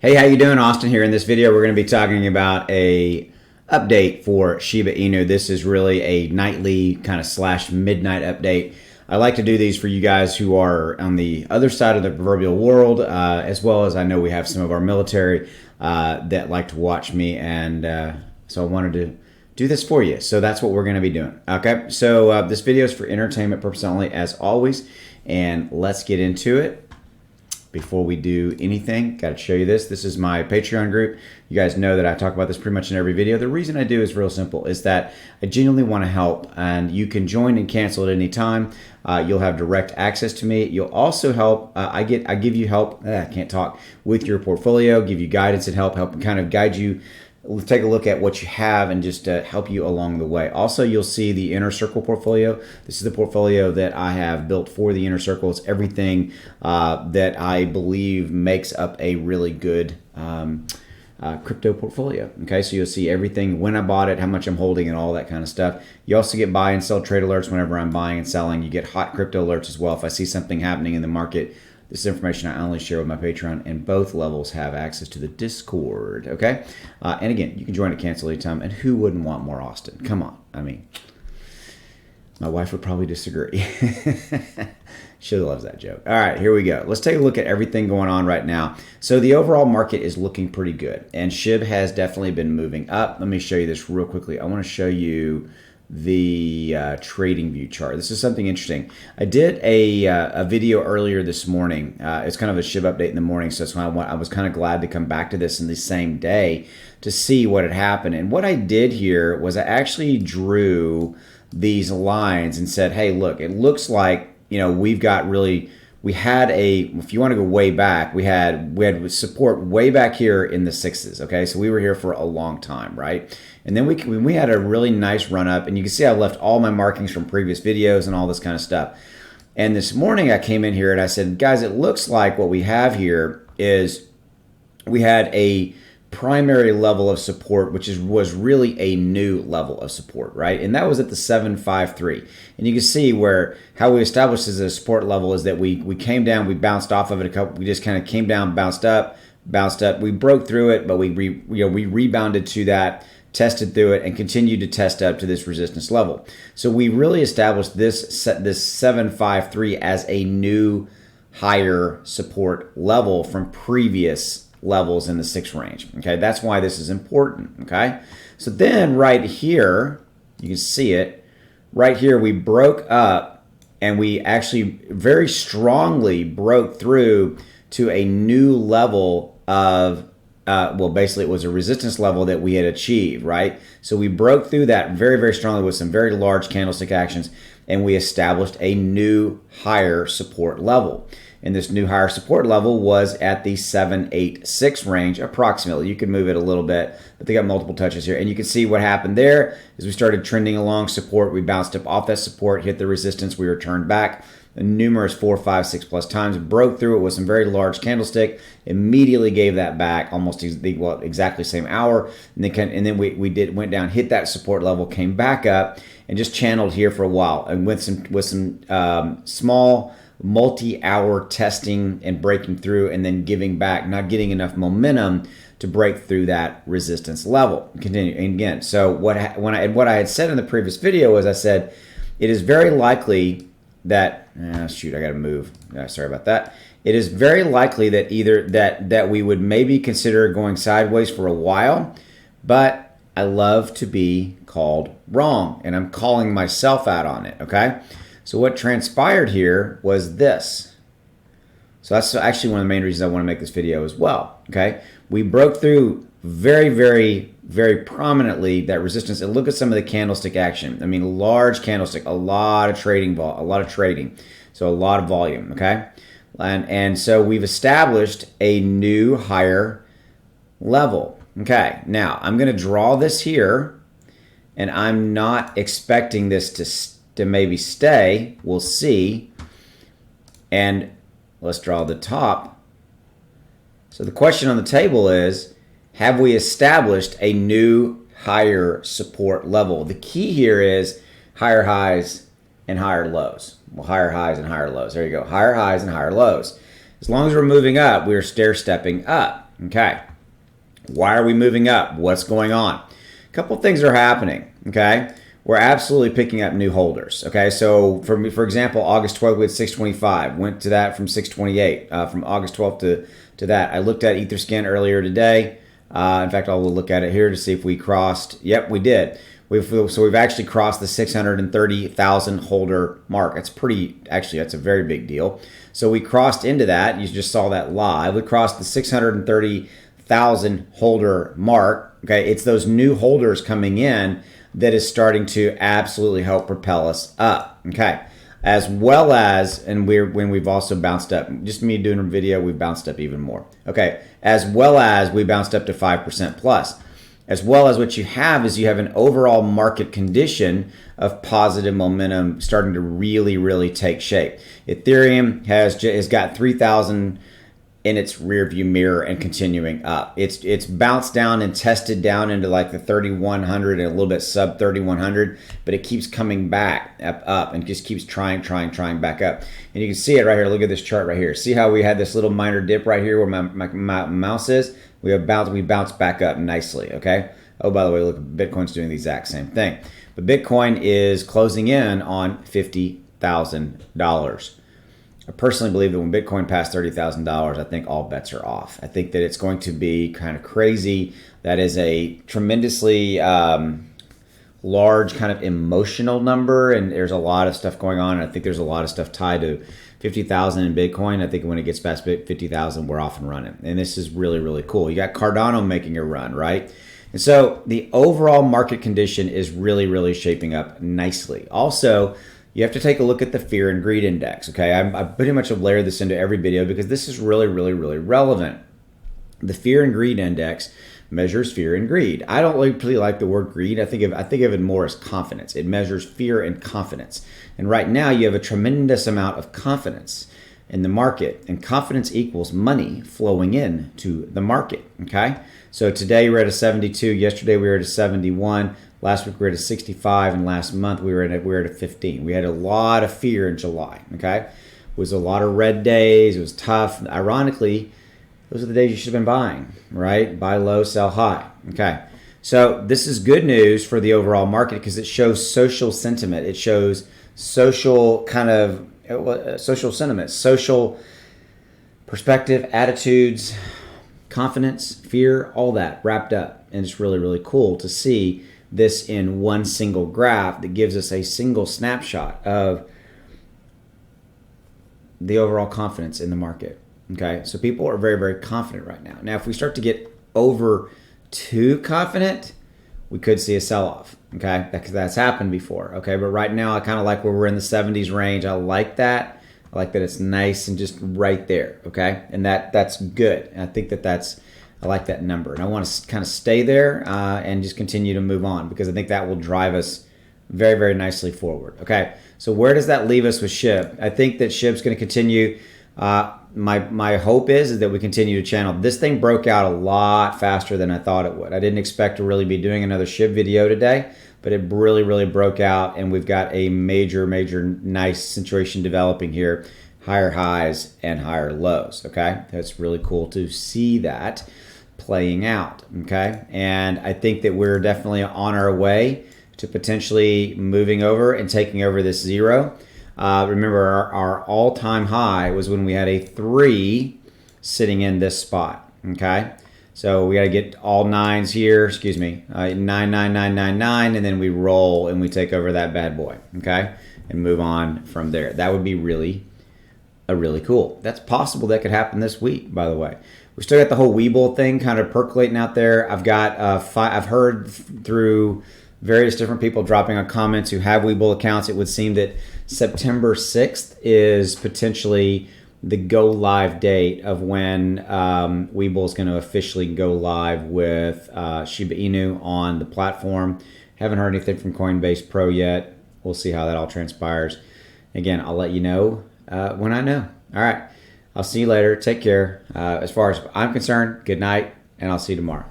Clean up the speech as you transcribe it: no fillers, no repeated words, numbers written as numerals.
Hey, how you doing? Austin here. In this video, we're going to be talking about a update for Shiba Inu. This is really a nightly kind of slash midnight update. I like to do these for you guys who are on the other side of the proverbial world, as well as I know we have some of our military that like to watch me, and so I wanted to do this for you. So that's what we're going to be doing. Okay, so this video is for entertainment purposes only, as always, and let's get into it. Before we do anything, got to show you this. This is my Patreon group. You guys know that I talk about this pretty much in every video. The reason I do is real simple, is that I genuinely want to help, and you can join and cancel at any time. You'll have direct access to me. You'll also help. I give you help. I can't talk with your portfolio. Give you guidance and help kind of guide you. Take a look at what you have and just help you along the way. Also, you'll see the Inner Circle portfolio. This is the portfolio that I have built for the Inner Circle. It's everything that I believe makes up a really good crypto portfolio. Okay, so you'll see everything, when I bought it, how much I'm holding, and all that kind of stuff. You also get buy and sell trade alerts whenever I'm buying and selling. You get hot crypto alerts as well. If I see something happening in the market, this information I only share with my Patreon, and both levels have access to the Discord, okay? And again, you can join at cancel anytime, and who wouldn't want more Austin? Come on. I mean, my wife would probably disagree. She loves that joke. All right, here we go. Let's take a look at everything going on right now. So the overall market is looking pretty good, and SHIB has definitely been moving up. Let me show you this real quickly. I want to show you the trading view chart. This is something interesting. I did a video earlier this morning. It's kind of a SHIB update in the morning, so that's why I was kind of glad to come back to this in the same day to see what had happened. And what I did here was I actually drew these lines and said, hey, look, it looks like, you know, we had if you want to go way back, we had support way back here in the sixes. Okay, so we were here for a long time, right? And then we had a really nice run up, and you can see I left all my markings from previous videos and all this kind of stuff. And this morning I came in here and I said, guys, it looks like what we have here is we had a primary level of support, which was really a new level of support, right? And that was at the 753. And you can see how we established as a support level is that we came down, we bounced off of it we just kind of came down, bounced up. We broke through it, but we rebounded to that, tested through it, and continued to test up to this resistance level. So we really established this 753 as a new higher support level from previous levels in the 6 range. Okay, that's why this is important. Okay, so then right here, you can see it right here, we broke up and we actually very strongly broke through to a new level of well, basically it was a resistance level that we had achieved, right? So we broke through that very, very strongly with some very large candlestick actions, and we established a new higher support level. And this new higher support level was at the 786 range approximately. You can move it a little bit, but they got multiple touches here. And you can see what happened there is we started trending along support. We bounced up off that support, hit the resistance. We returned back numerous 4, 5, 6 plus times, broke through it with some very large candlestick, immediately gave that back almost exactly same hour. And then we went down, hit that support level, came back up, and just channeled here for a while. And with some small multi-hour testing and breaking through, and then giving back, not getting enough momentum to break through that resistance level. Continue. And again, so what I had said in the previous video was I said it is very likely that shoot, I got to move. Sorry about that. It is very likely that either that we would maybe consider going sideways for a while, but I love to be called wrong, and I'm calling myself out on it. Okay. So what transpired here was this. So that's actually one of the main reasons I want to make this video as well. Okay, we broke through very, very, very prominently that resistance. And look at some of the candlestick action. I mean, large candlestick, a lot of trading, so a lot of volume. Okay, and so we've established a new higher level. Okay, now I'm going to draw this here, and I'm not expecting this to maybe stay. We'll see. And let's draw the top. So the question on the table is, have we established a new higher support level? The key here is higher highs and higher lows. Well, higher highs and higher lows. There you go. Higher highs and higher lows. As long as we're moving up, we're stair-stepping up. Okay. Why are we moving up? What's going on? A couple things are happening. Okay. We're absolutely picking up new holders. Okay. So for example, August 12th, we had 625, went to that from 628, from August 12th to that. I looked at Etherscan earlier today. In fact, I'll look at it here to see if we crossed. Yep, we did. So we've actually crossed the 630,000 holder mark. That's that's a very big deal. So we crossed into that. You just saw that live. We crossed the 630,000 holder mark. Okay, it's those new holders coming in that is starting to absolutely help propel us up. Okay, as well as, and when we've also bounced up, just me doing a video, we've bounced up even more. Okay, as well as we bounced up to 5% plus. As well as what you have is you have an overall market condition of positive momentum starting to really, really take shape. Ethereum has got 3,000 in its rear view mirror and continuing up. It's bounced down and tested down into like the 3,100 and a little bit sub 3,100, but it keeps coming back up and just keeps trying back up. And you can see it right here. Look at this chart right here. See how we had this little minor dip right here where my mouse is? We bounced back up nicely, okay? Oh, by the way, look, Bitcoin's doing the exact same thing. But Bitcoin is closing in on $50,000. I personally believe that when Bitcoin passed $30,000, I think all bets are off. I think that it's going to be kind of crazy. That is a tremendously large kind of emotional number, and there's a lot of stuff going on. I think there's a lot of stuff tied to 50,000 in Bitcoin. I think when it gets past 50,000, we're off and running. And this is really, really cool. You got Cardano making a run, right? And so the overall market condition is really, really shaping up nicely. Also, you have to take a look at the fear and greed index, okay? I pretty much have layered this into every video because this is really, really, really relevant. The fear and greed index measures fear and greed. I don't really like the word greed. I think of it more as confidence. It measures fear and confidence. And right now you have a tremendous amount of confidence in the market, and confidence equals money flowing in to the market, okay? So today we're at a 72, yesterday we were at a 71, last week we were at a 65, and last month we were at a 15. We had a lot of fear in July, okay? It was a lot of red days, it was tough. Ironically, those are the days you should have been buying, right? Buy low, sell high, okay? So this is good news for the overall market because it shows social sentiment. It shows social kind of social sentiment, social perspective, attitudes, confidence, fear, all that wrapped up. And it's really, really cool to see this in one single graph that gives us a single snapshot of the overall confidence in the market. Okay, so people are very, very confident right now. Now, if we start to get over too confident, we could see a sell-off. Okay, that's happened before. Okay, but right now I kind of like where we're in the 70s range. I like that. I like that it's nice and just right there. Okay, and that's good. And I think I like that number, and I want to kind of stay there and just continue to move on because I think that will drive us very, very nicely forward. Okay, so where does that leave us with SHIB? I think that SHIB's going to continue. My hope is that we continue to channel. This thing broke out a lot faster than I thought it would. I didn't expect to really be doing another SHIB video today, but it really, really broke out, and we've got a major, major nice situation developing here. Higher highs and higher lows, okay? That's really cool to see that playing out, okay? And I think that we're definitely on our way to potentially moving over and taking over this zero. Remember, our all-time high was when we had a 3 sitting in this spot, okay? So we got to get all 9s here, 99999, and then we roll and we take over that bad boy, okay? And move on from there. That would be really cool. That's possible that could happen this week, by the way. We still got the whole Webull thing kind of percolating out there. I've got I've heard through various different people dropping on comments who have Webull accounts. It would seem that September 6th is potentially the go live date of when Webull is going to officially go live with Shiba Inu on the platform. Haven't heard anything from Coinbase Pro yet. We'll see how that all transpires. Again, I'll let you know when I know. All right. I'll see you later. Take care. As far as I'm concerned, good night, and I'll see you tomorrow.